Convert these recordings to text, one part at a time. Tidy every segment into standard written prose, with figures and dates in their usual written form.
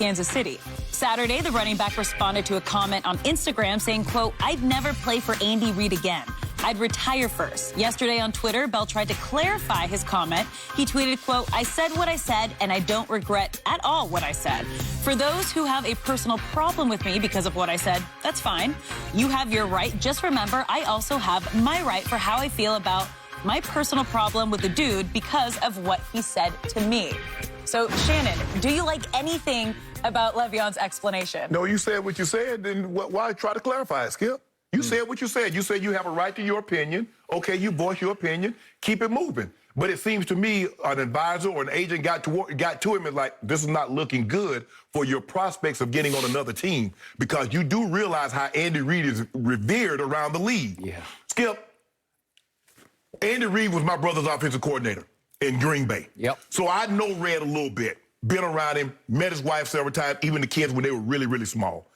Kansas City. Saturday, the running back responded to a comment on Instagram saying, quote, "I'd never play for Andy Reid again. I'd retire first." Yesterday on Twitter, Bell tried to clarify his comment. He tweeted, quote, "I said what I said, and I don't regret at all what I said. For those who have a personal problem with me because of what I said, that's fine. You have your right. Just remember, I also have my right for how I feel about my personal problem with the dude because of what he said to me." So, Shannon, do you like anything about Le'Veon's explanation? No, you said what you said, then why try to clarify it, Skip? You said what you said. You said you have a right to your opinion. Okay, you voice your opinion. Keep it moving. But it seems to me an advisor or an agent got to him and like, this is not looking good for your prospects of getting on another team, because you do realize how Andy Reid is revered around the league. Yeah. Skip, Andy Reid was my brother's offensive coordinator in Green Bay. Yep. So I know Red a little bit, been around him, met his wife several times, even the kids when they were really, really small.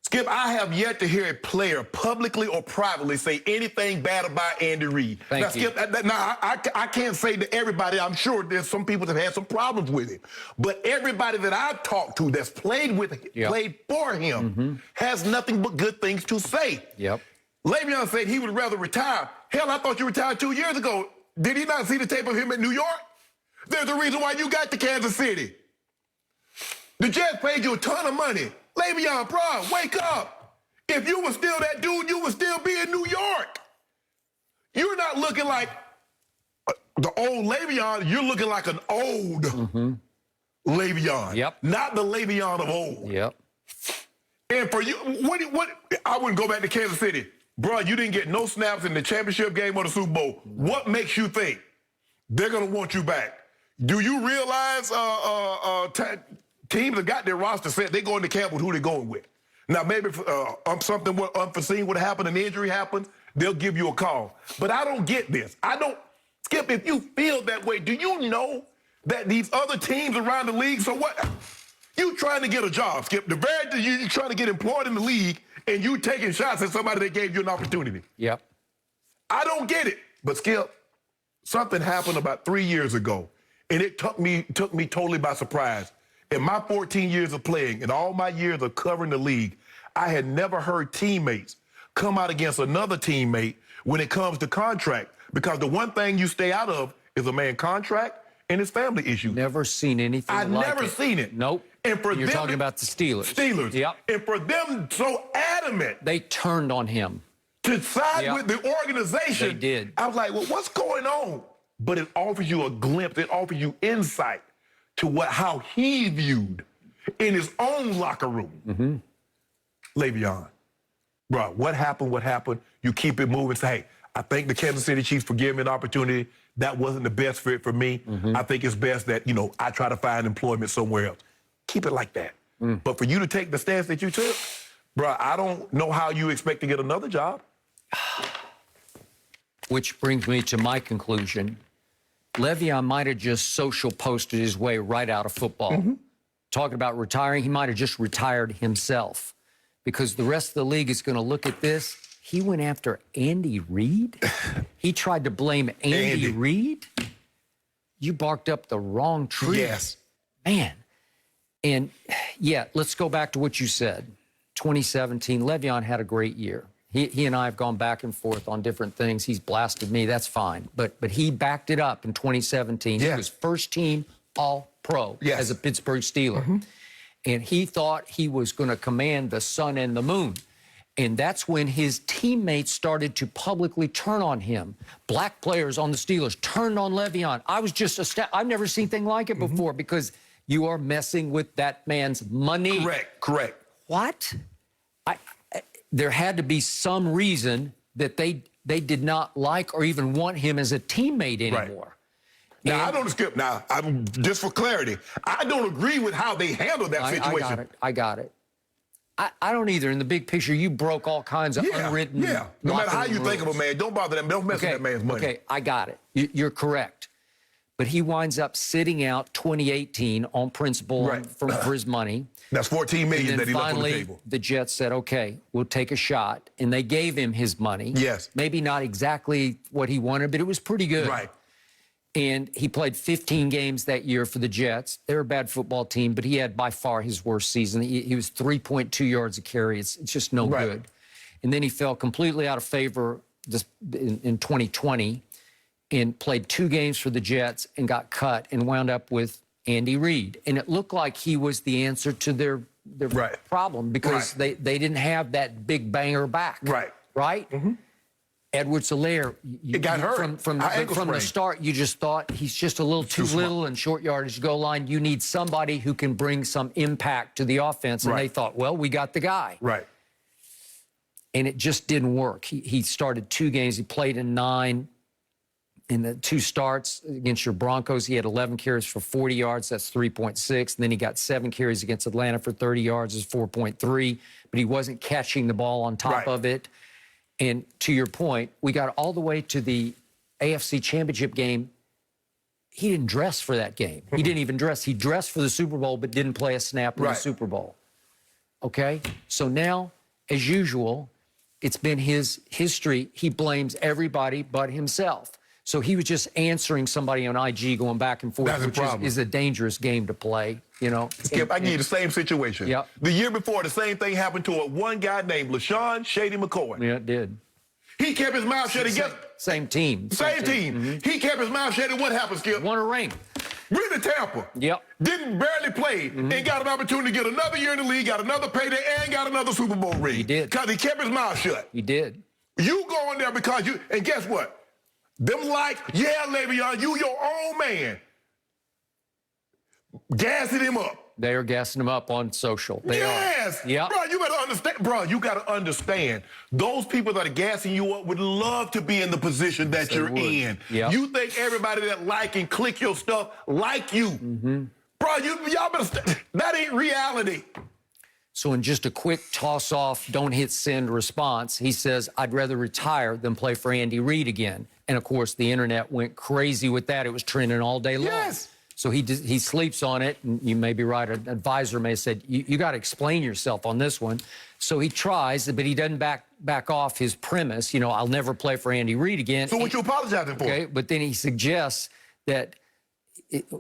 Skip, I have yet to hear a player publicly or privately say anything bad about Andy Reid. Thank you. Skip, I can't say to everybody. I'm sure there's some people that have had some problems with him. But everybody that I've talked to that's played played for him has nothing but good things to say. Yep. Le'Veon said he would rather retire. Hell, I thought you retired 2 years ago. Did he not see the tape of him in New York? There's a reason why you got to Kansas City. The Jets paid you a ton of money. Le'Veon, bro, wake up. If you were still that dude, you would still be in New York. You're not looking like the old Le'Veon. You're looking like an old Le'Veon. Yep. Not the Le'Veon of old. Yep. And for you, what? I wouldn't go back to Kansas City. Bro, you didn't get no snaps in the championship game or the Super Bowl. What makes you think they're going to want you back? Do you realize teams that got their roster set, they go into camp with who they're going with? Now, maybe something unforeseen would happen, an injury happens, they'll give you a call. But I don't get this. I don't. Skip, if you feel that way, do you know that these other teams around the league, so what? You trying to get a job, Skip. The very you trying to get employed in the league, and you taking shots at somebody that gave you an opportunity. Yep. I don't get it. But Skip, something happened about 3 years ago, and it took me totally by surprise. In my 14 years of playing and all my years of covering the league, I had never heard teammates come out against another teammate when it comes to contract, because the one thing you stay out of is a man contract and his family issues. Never seen anything like it. I've never seen it. Nope. And for You're them, talking about the Steelers. Steelers. Yep. And for them so adamant They turned on him. to side with the organization. They did. I was like, well, what's going on? But it offers you a glimpse. It offers you insight to how he viewed in his own locker room. Le'Veon, bro, what happened? What happened? You keep it moving. Say, hey, I think the Kansas City Chiefs for giving me an opportunity. That wasn't the best fit for me. I think it's best that, I try to find employment somewhere else. Keep it like that. But for you to take the stance that you took, bro, I don't know how you expect to get another job. Which brings me to my conclusion. Le'Veon might have just social posted his way right out of football. Talking about retiring, he might have just retired himself, because the rest of the league is going to look at this. He went after Andy Reid? He tried to blame Andy Reid? You barked up the wrong tree. Yes. Man. And, yeah, let's go back to what you said. 2017, Le'Veon had a great year. He and I have gone back and forth on different things. He's blasted me. That's fine. But he backed it up in 2017. Yes. He was first team All-Pro as a Pittsburgh Steeler. And he thought he was going to command the sun and the moon. And that's when his teammates started to publicly turn on him. Black players on the Steelers turned on Le'Veon. I was just astounded. I've never seen anything like it before, because you are messing with that man's money. Correct. What? There had to be some reason that they did not like or even want him as a teammate anymore. Now, I don't skip. Now, just for clarity, I don't agree with how they handled that situation. I got it. I don't either. In the big picture, you broke all kinds of unwritten. Yeah. No matter how you think of a man, don't bother them. Don't mess with that man's money. Okay, I got it. You're correct. But he winds up sitting out 2018 on principle for his money. That's $14 million that he left on the table. Finally, the Jets said, okay, we'll take a shot. And they gave him his money. Yes. Maybe not exactly what he wanted, but it was pretty good. Right. And he played 15 games that year for the Jets. They're a bad football team, but he had by far his worst season. He was 3.2 yards a carry. It's just no good. And then he fell completely out of favor in 2020 and played 2 games for the Jets and got cut and wound up with Andy Reid. And it looked like he was the answer to their problem because they didn't have that big banger back. Right? Edwards-Helaire, it got hurt. From the start, you just thought he's just a little too little in short yardage goal line. You need somebody who can bring some impact to the offense. And they thought, well, we got the guy. And it just didn't work. He started 2 games. He played in 9. In the 2 starts against your Broncos, he had 11 carries for 40 yards. That's 3.6. And then he got 7 carries against Atlanta for 30 yards. Is 4.3. But he wasn't catching the ball on top of it. And to your point, we got all the way to the AFC Championship game. He didn't dress for that game. He didn't even dress. He dressed for the Super Bowl, but didn't play a snap in the Super Bowl. Okay? So now, as usual, it's been his history. He blames everybody but himself. So he was just answering somebody on IG going back and forth, which is a dangerous game to play, you know. Skip, I give you the same situation. The year before, the same thing happened to one guy named LaShawn Shady McCoy. Yeah, it did. He kept his mouth shut. Same team. Same team. He kept his mouth shut, and what happened, Skip? Won a ring. Went to Tampa. Didn't barely play, and got an opportunity to get another year in the league, got another payday, and got another Super Bowl ring. He did. Because he kept his mouth shut. He did. You go in there because you, and guess what? Them like, yeah, Le'Veon, you your own man. Gassing him up. They are gassing him up on social. They are. Yep. Bro, you got to understand. Bro, you got to understand. Those people that are gassing you up would love to be in the position that you're in. You think everybody that like and click your stuff like you. Bro, y'all better that ain't reality. So in just a quick toss-off, don't hit send response, he says, I'd rather retire than play for Andy Reid again. And, of course, the internet went crazy with that. It was trending all day long. So he sleeps on it, and you may be right. An advisor may have said, you got to explain yourself on this one. So he tries, but he doesn't back off his premise. You know, I'll never play for Andy Reid again. So what you apologizing for? Okay, but then he suggests that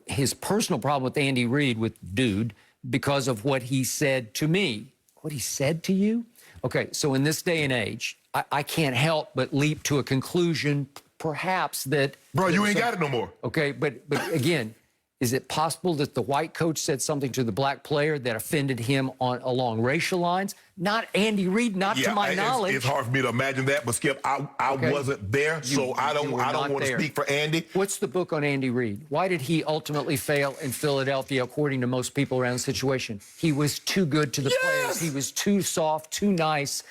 his personal problem with Andy Reid, with dude, because of what he said to me. What he said to you? Okay, so in this day and age, I can't help but leap to a conclusion, perhaps that... Bro, you ain't got it no more. Okay, but again, is it possible that the white coach said something to the black player that offended him along racial lines? Not Andy Reid, not to my knowledge. It's hard for me to imagine that, but Skip, I wasn't there, so I don't want to speak for Andy. What's the book on Andy Reid? Why did he ultimately fail in Philadelphia, according to most people around the situation? He was too good to the players. He was too soft, too nice.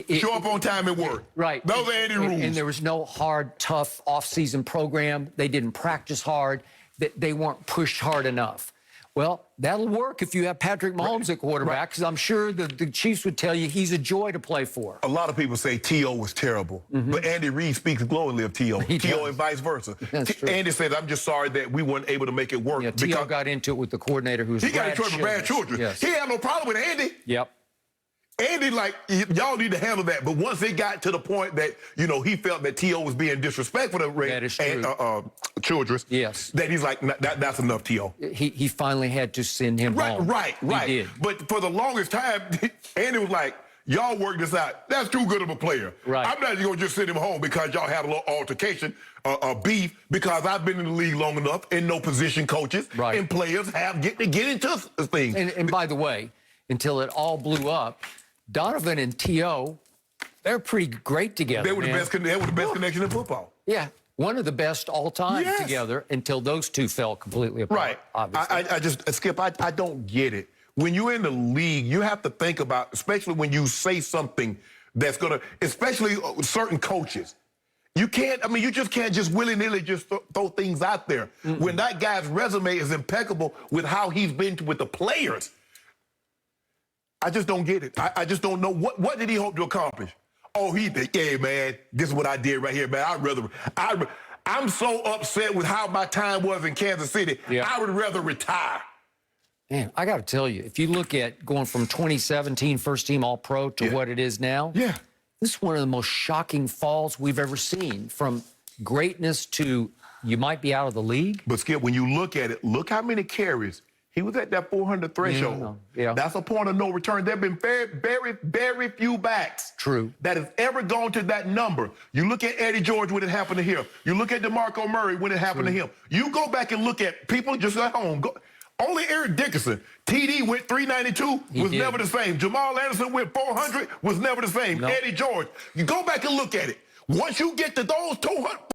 Show up on time and work. Those are Andy rules. And there was no hard, tough off-season program. They didn't practice hard. They weren't pushed hard enough. Well, that'll work if you have Patrick Mahomes at quarterback, because I'm sure the Chiefs would tell you he's a joy to play for. A lot of people say T.O. was terrible, but Andy Reid speaks glowingly of T.O. T.O. and vice versa. Andy said, I'm just sorry that we weren't able to make it work. Yeah, T.O. got into it with the coordinator who's He got into it with bad children. He had no problem with Andy. Andy, like, y'all need to handle that. But once it got to the point that, you know, he felt that T.O. was being disrespectful to children, that he's like, that's enough, T.O. He finally had to send him home. He did. But for the longest time, Andy was like, y'all work this out. That's too good of a player. I'm not going to just send him home because y'all had a little altercation, beef, because I've been in the league long enough and no position coaches and players have to get into things. And by the way, until it all blew up, Donovan and T.O., they're pretty great together. They were the best connection in football. Yeah, one of the best all time together until those two fell completely apart. Obviously. I just, Skip, I don't get it. When you're in the league, you have to think about, especially when you say something that's going to, especially certain coaches. You can't, I mean, you just can't just willy-nilly just throw things out there. When that guy's resume is impeccable with how he's been with the players. I just don't get it. I just don't know. What did he hope to accomplish? Oh, he did. Yeah, man, this is what I did right here, man. I'm so upset with how my time was in Kansas City. I would rather retire. Man, I got to tell you, if you look at going from 2017 first-team All-Pro to what it is now, this is one of the most shocking falls we've ever seen. From greatness to you might be out of the league. But Skip, when you look at it, look how many carries. He was at that 400 threshold. Yeah. That's a point of no return. There have been very few backs that has ever gone to that number. You look at Eddie George when it happened to him. You look at DeMarco Murray when it happened to him. You go back and look at people just at home. Only Eric Dickerson. TD went 392, was never the same. Jamal Anderson went 400, was never the same. Eddie George. You go back and look at it. Once you get to those 200,